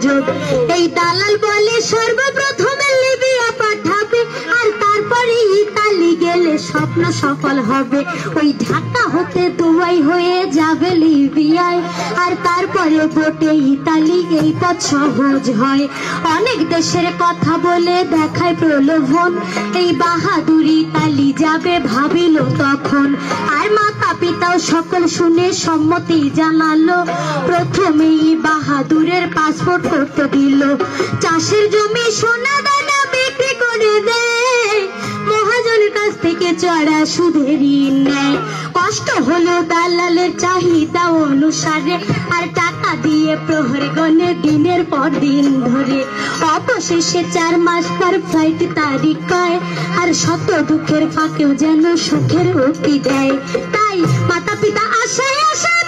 সুযোগ। এই দালাল বলে সর্বপ্রথমে লিবিয়া পাঠাবে, আর তারপরে ইতালি গেলে স্বপ্ন সফল হবে। ওই ঢাকা হতে দুবাই হয়ে যাবে লিবিয়ায়, আর তারপরে বোটে ইতালি, এই পথ সহজ হয়। অনেক দেশের কথা বলে দেখায় প্রলোভন, এই বাহাদুর ইতালি যাবে ভাবিল তখন। আর মাতা পিতাও সকল শুনে সম্মতি জানালো, প্রথমেই বাহাদুরের পাসপোর্ট করতে দিল। চাষের জমি সোনা দানা বিক্রি করে দেয়, মহাজনের কাছ থেকে চড়া সুদে ঋণ নেয়। কষ্ট হলো দালালের চাহিদা অনুসারে, আর টাকা দিয়ে প্রহরে গণে দিনের পর দিন ধরে। অবশেষে 4 মাস পর ফ্লাইট তারিখ পায়, আর শত দুঃখের ফাঁকেও যেন সুখের উক্তি দেয়। তাই মাতা পিতা আশায় আশায়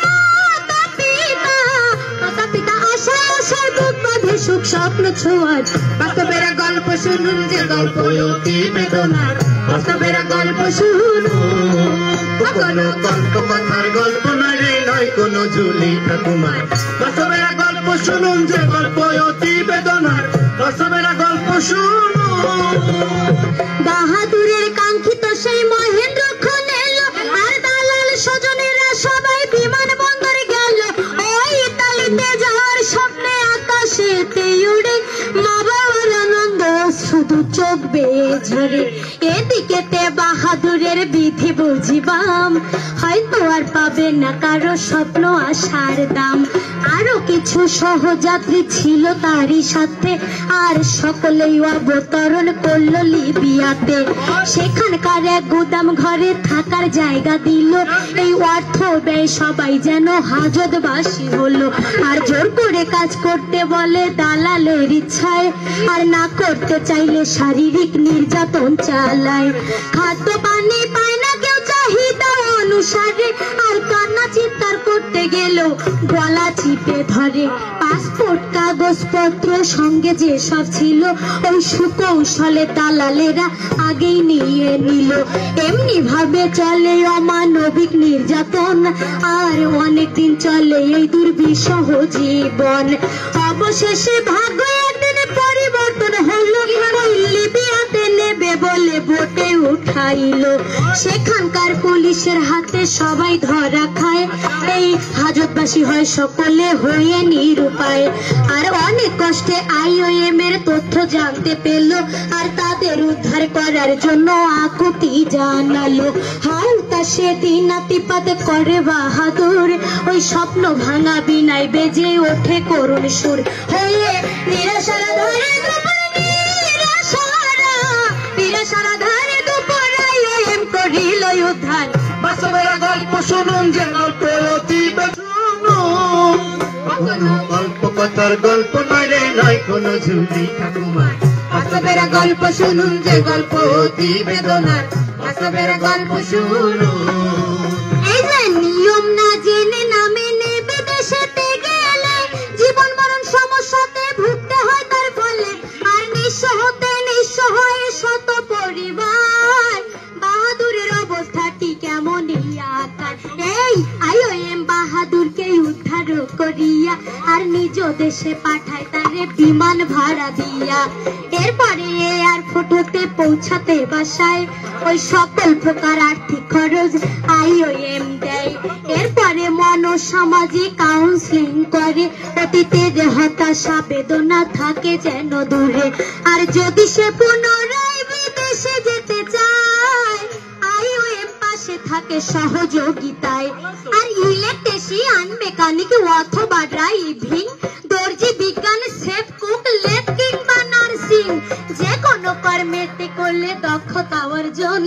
মাতা পিতা আশায় আশায় বুক বাঁধে সুখ স্বপ্ন ছোঁয়ার। বাস্তবের গল্প শুনুন যে গল্প অতি বেদনার, বাস্তবের গল্প শুনুন। কোনো কল্প কথার গল্প নয় রে, নয় কোনো ঝুলি ঠাকুমার। বাস্তবের গল্প শুনুন যে গল্প অতি বেদনার, বাস্তবের গল্প শুনুন। বাহাদুরের কাঙ্ক্ষিত সেই মহেন্দ্র খন এলো, আর দালাল স্বজনেরা সবাই বিমান বন্দরে গেল। ওই ইতালিতে যাওয়ার স্বপ্নে আকাশেতে উড়ে, মা বাবার আনন্দ শুধু চোখ বেয়ে ঝরে। এদিকেতে বাহাদুরের বিধি বুঝিবাম, হয়তো আর পাবে না কারো স্বপ্ন আশার দাম। আরো কিছু সহযাত্রী ছিল তারই সাথে, আর সকলেই অবতরণ করলো লিবিয়াতে। সেখানকার এক গুদাম ঘরে থাকার জায়গা দিল, এই অর্থ ব্যয় সবাই যেন হাজতবাসী হলো। আর জোর করে কাজ করতে বলে দালালের ইচ্ছায়, আর না করতে চাইলে শারীরিক নির্যাতন চালায়। খাদ্য পানি পায় না কেউ চাহিদা অনুসারে, আর কান্না চিৎকার করতে গেলেও গলা চিপে ধরে। পাসপোর্ট কাগজপত্র সঙ্গে যে সব ছিল, ওই সুকৌশলে দালালেরা আগেই নিয়ে নিল। এমনি ভাবে চলে অমানবিক নির্যাতন, আর অনেকদিন চলে এই দুর্বিষহ জীবন। অবশেষে ভাগ্য একদিন পরিবর্তন হলো, ওই লিবিয়াতে নেবে বলে বোটে উঠাইলো। সেখানকার পুলিশের হাতে সবাই ধরা খায়, এই হাজতবাসী হয় সকলে হয়ে নিরুপায়। আর অনেক কষ্টে IOM এর তথ্য জানতে পেল, আর তাদের উদ্ধার করার জন্য আকুতি জানালো। হালকা সেদিন নাতিপাত করে বাহাদুর, ওই স্বপ্ন ভাঙা বিনাই বেজে ওঠে করুণ সুর। হয়ে নিরাশারা ধরে নিরাশারা ধরে দুপুর IOM করিল উদ্ধার। বাস্তবের গল্প শুনুন যে গল্প অতি শুনুন। কোনো গল্প কথার গল্প নয় রে, নয় কোনো ঝুলি ঠাকুমার। বাস্তবের গল্প শুনুন যে গল্প অতি বেদনার, বাস্তবের গল্প শুনুন। এই যে নিয়ম না জেনে না মেনে বিদেশেতে গেলে, জীবন মরণ সমস্যাতে ভুগতে হয় তার ফলে। আর নিঃস্ব হতে নিঃস্ব হয় শত পরিবার, বাহাদুরের অবস্থাটি কেমনই আকার। এই IOM বাহাদুরকে উদ্ধার করিয়া, আর নিজ দেশে পাঠায় তারে বিমান ভাড়া দিয়া। এরপরে এয়ারপোর্ট হতে পৌঁছাতে বাসায়, ওই সকল প্রকার আর্থিক খরচ IOM দেয়। এরপরে মনোসামাজিক কাউন্সিলিং করে, অতীতের হতাশা বেদনা থাকে যেন দূরে। আর যদি সে পুনরায় বিদেশে যেতে চায়, IOM পাশে থাকে সহযোগিতায়। আর ইলেকট্রিশিয়ান, মেকানিক অথবা ড্রাইভিং, দর্জি, বিজ্ঞান, শেফ, কুক, লেথ কিংবা নার্সিং, যে কোনো কর্মেতে করলে দক্ষতা অর্জন,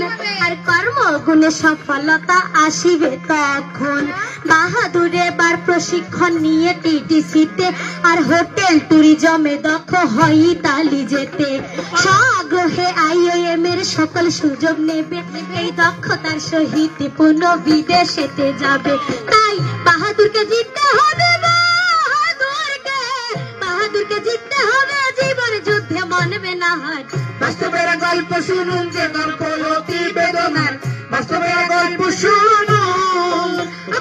আর কর্মগুণে সফলতা আসিবে তখন। বাহাদুর এবার প্রশিক্ষণ নিয়ে TTC-তে, আর হোটেল ট্যুরিজমে দক্ষ হয় ইতালি যেতে। স্বআগ্রহে IOM এর সকল সুযোগ নেবে, এই দক্ষতার সহিত পুনঃ বিদেশেতে যাবে। তাই বাহাদুরকে জিততে হবে, বাহাদুরকে জিততে হবে, জীবন যুদ্ধে মানবে না হার। বাস্তবের গল্প শুনুন যে গল্প অতি বেদনার, বাস্তবের গল্প শুনুন।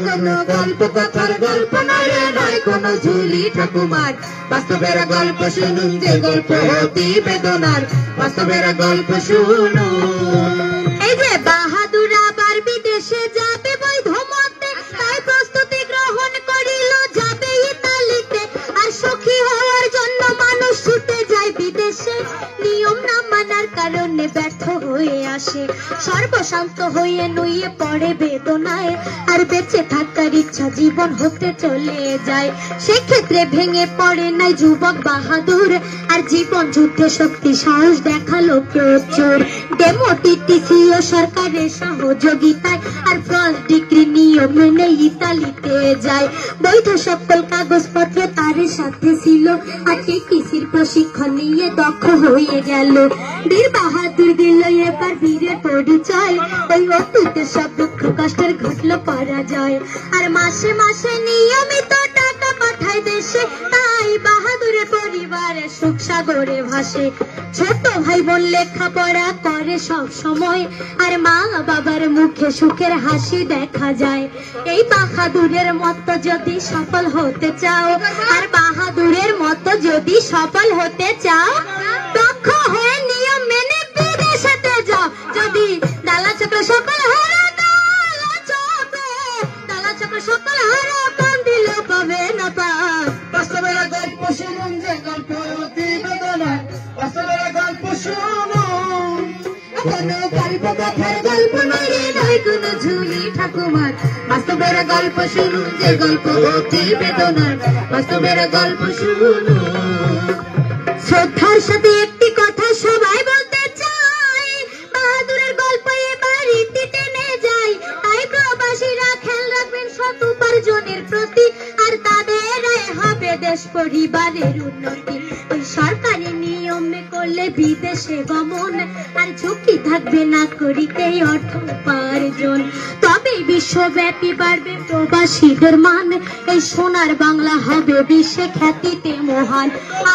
কোনো গল্প কথার গল্প নয় নয় কোনো ঝুলি ঠাকুমার বাস্তবের গল্প শুনুন যে গল্প অতি বেদনার বাস্তবের গল্প শুনুন এই যে বাহাদুর আবার বিদেশে যাবে বৈধ মতে তাই প্রস্তুতি গ্রহণ করিল যাবে ইতালিতে আর সখী হওয়ার জন্য মানুষ ছুটে যায় বিদেশে নিয়ম না মানার কারণে ব্যর্থ হয়ে আসে সর্বশান্ত হয়ে নুয়ে পড়ে বেদনায় আর বেঁচে থাকার ইচ্ছা জীবন হতে চলে যায় সেক্ষেত্রে ভেঙে পড়ে নাই যুবক বাহাদুর আর জীবন যুদ্ধে শক্তি সাহস দেখালো প্রচুর ডেমোটিটিসিও সরকারের সহযোগিতায় আর ফার্স্ট ডিগ্রি নিয়ম মেনে ইতালিতে যায় বৈধ সকল কাগজপত্র তার সাথে ছিল আর টিটিসির প্রশিক্ষণ নিয়ে দক্ষ হয়ে গেল বীর বাহাদুর দিল এবার বীরের পরিচয় ওই অতীতের সব দুঃখ কষ্টের ঘটলো পারা যায় আর মাসে মাসে নিয়মিত টাকা পাঠায় দেশে তাই বাহাদুরের পরিবারে সুখ সাগরে ভাসে ছোট ভাই বোন লেখাপড়া করে সব সময় আর মা বাবার মুখে সুখের হাসি দেখা যায় এই বাহাদুরের মতো যদি সফল হতে চাও আর বাহাদুরের মতো যদি সফল হতে চাও দক্ষ হয়ে নিয়ম মেনে বিদেশেতে যাও যদি ডালা চক্র সকল হারা ডালা চক্র সকল হারা কোন দিল পাবে না পাও বাস্তবের গল্প শুনুন যে গল্প অতি বেদনার বাস্তবের গল্প শুনুন কোনো গল্প কথার গল্প নয় নয় কোনো ঝুলি ঠাকুমার বাস্তবের গল্প শুনুন যে গল্প অতি বেদনার বাস্তবের গল্প শুনুন শ্রদ্ধার সাথে একটি কথা সবাই বলতে চাই বাহাদুরের গল্প এবার ইতি টেনে যায় তাই প্রবাসীরা খেয়াল রাখবেন সৎ উপার্জনের প্রতি আর তাদের হবে দেশ পরিবারের উন্নতি ওই সরকারি নিয়মে করলে বিদেশে গমন আর ঝুঁকি থাকবে না করিতে অর্থ উপার্জন তবে বিশ্বব্যাপী বাড়বে প্রবাসীদের মান এই সোনার বাংলা হবে বিশ্বে খ্যাতিতে মহান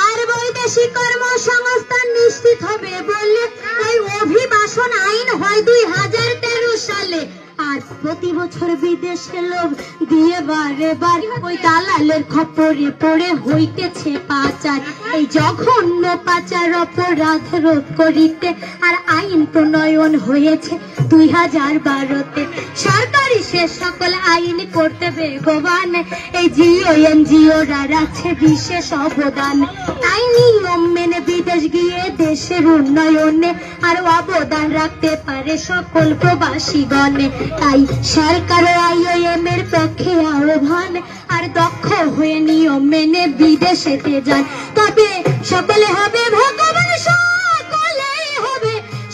আর বৈদেশিক কর্মসংস্থান নিশ্চিত হবে বললে এই অভিবাসন আইন হয় 2013 সালে আর প্রতি বছর বিদেশে লোক দিয়ে বারে বার ওই দালালের খপ্পরে পড়ে হইতেছে পাচার এই জঘন্য পাচার অপরাধ রোধ করিতে আর আইন প্রণয়ন হয়েছে 2012-তে সরকারি সে সকল আইন করতে বেগবান এই জিও এনজিওরা রাখছে বিশেষ অবদান তাই নিয়ম মেনে বিদেশ গিয়ে দেশের উন্নয়নে আর অবদান রাখতে পারে সকল প্রবাসীগণে তাই সরকার IOM এর পক্ষে আহ্বান আর দক্ষ হয়ে নিয়ম মেনে বিদেশেতে যান তবে সকলে হবে ভগবান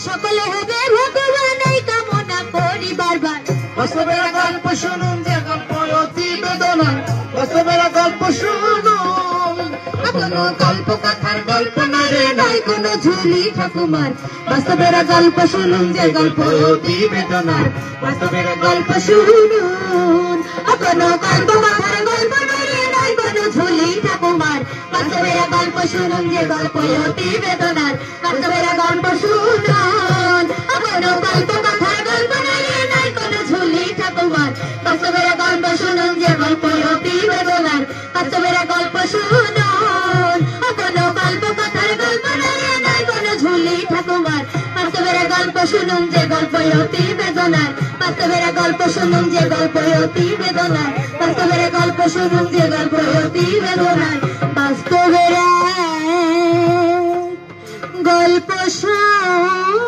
সকলে হবে ভগবান এই কামনা করি বারবার বাস্তবের গল্প শুনুন যে গল্প অতি বেদনার বাস্তবের গল্প শুনুন কোনো গল্প কথার গল্প নয় নয় কোনো ঝুলি ঠাকুমার বাস্তবের গল্প শুনুন যে গল্প অতি বেদনার বাস্তবের গল্প শুনুন কোনো গল্প কথার গল্প নয় কোনো ঝুলি ঠাকুমার বাস্তবের গল্প শুনুন যে গল্প অতি বেদনার বাস্তবের গল্প শুনুন কোনো গল্প কথার গল্প নয় কোনো ঝুলি ঠাকুমার বাস্তবের গল্প শুনুন যে গল্প অতি বেদনার বাস্তবের গল্প শুনুন কোনো গল্প কথার গল্প নয় কোনো ঝুলি ঠাকুমার বাস্তবের গল্প শুনুন যে গল্প অতি বেদনার বাস্তবের গল্প শুনুন যে গল্প অতি বেদনার বাস্তবের গল্প শুনুন যে গল্প অতি বেদনার বাস্তবের গল্প শুনুন